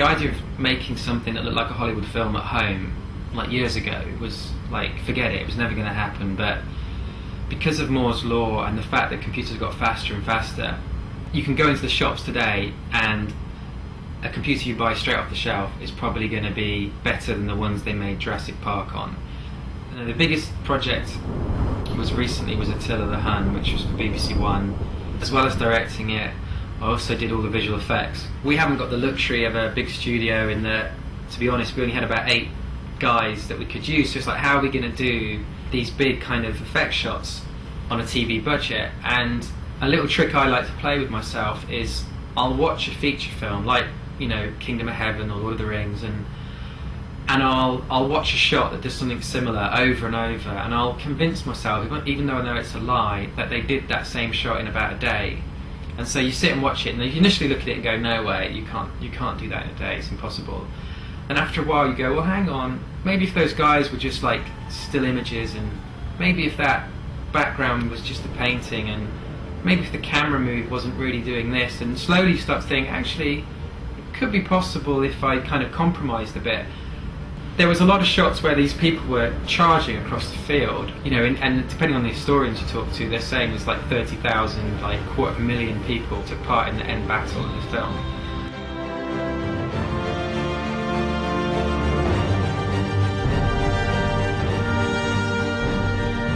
The idea of making something that looked like a Hollywood film at home, like years ago, was like, forget it, it was never going to happen. But because of Moore's law and the fact that computers got faster and faster, you can go into the shops today and a computer you buy straight off the shelf is probably going to be better than the ones they made Jurassic Park on. The biggest project was Attila the Hun, which was for BBC One. As well as directing it, I also did all the visual effects. We haven't got the luxury of a big studio in that, to be honest, we only had about 8 guys that we could use, so it's like, how are we going to do these big kind of effect shots on a TV budget? And a little trick I like to play with myself is I'll watch a feature film like, you know, Kingdom of Heaven or Lord of the Rings, and I'll watch a shot that does something similar over and over, and I'll convince myself, even though I know it's a lie, that they did that same shot in about a day. And so you sit and watch it, and you initially look at it and go, no way, you can't do that in a day, it's impossible. And after a while you go, well, hang on, maybe if those guys were just like still images, and maybe if that background was just a painting, and maybe if the camera move wasn't really doing this, and slowly you start to think, actually, it could be possible if I kind of compromised a bit. There was a lot of shots where these people were charging across the field, you know, and depending on the historians you talk to, they're saying there's like 30,000, like 250,000 people took part in the end battle in the film.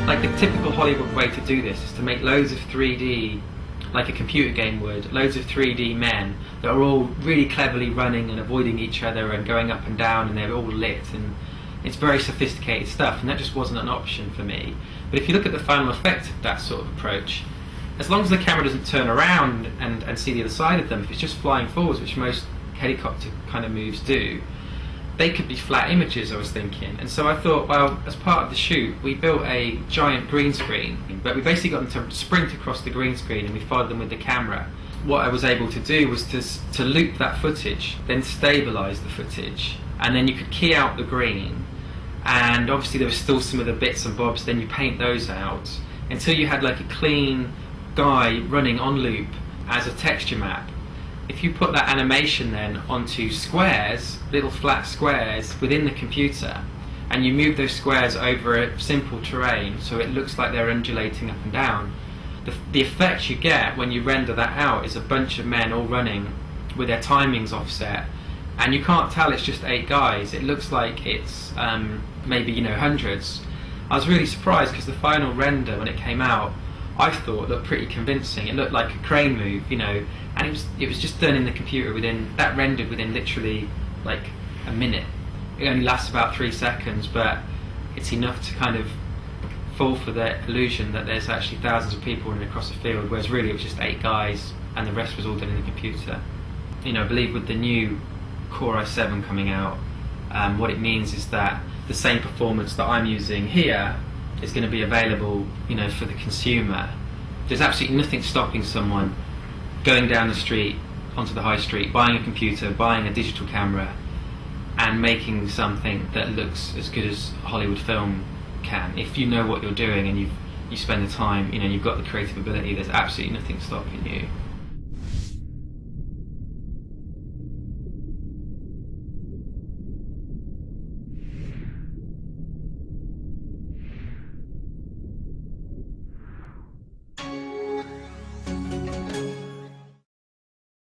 Like the typical Hollywood way to do this is to make loads of 3D, like a computer game would, loads of 3D men that are all really cleverly running and avoiding each other and going up and down, and they're all lit, and it's very sophisticated stuff, and that just wasn't an option for me. But if you look at the final effect of that sort of approach, as long as the camera doesn't turn around and see the other side of them, if it's just flying forwards, which most helicopter kind of moves do, they could be flat images, I was thinking. And so I thought, well, as part of the shoot, we built a giant green screen, but we basically got them to sprint across the green screen, and we followed them with the camera. What I was able to do was to loop that footage, then stabilise the footage, and then you could key out the green, and obviously there was still some of the bits and bobs, then you paint those out, until you had like a clean guy running on loop as a texture map. If you put that animation then onto squares, little flat squares within the computer, and you move those squares over a simple terrain so it looks like they're undulating up and down, the effect you get when you render that out is a bunch of men all running with their timings offset, and you can't tell it's just 8 guys. It looks like it's maybe, you know, hundreds. I was really surprised because the final render, when it came out, I thought looked pretty convincing. It looked like a crane move, you know, and it was just done in the computer rendered within literally like a minute. It only lasts about 3 seconds, but it's enough to kind of fall for the illusion that there's actually thousands of people running across the field, whereas really it was just 8 guys and the rest was all done in the computer. You know, I believe with the new Core i7 coming out, what it means is that the same performance that I'm using here is going to be available, you know, for the consumer. There's absolutely nothing stopping someone going down the street, onto the high street, buying a computer, buying a digital camera, and making something that looks as good as Hollywood film can. If you know what you're doing and you spend the time, you know, you've got the creative ability, there's absolutely nothing stopping you.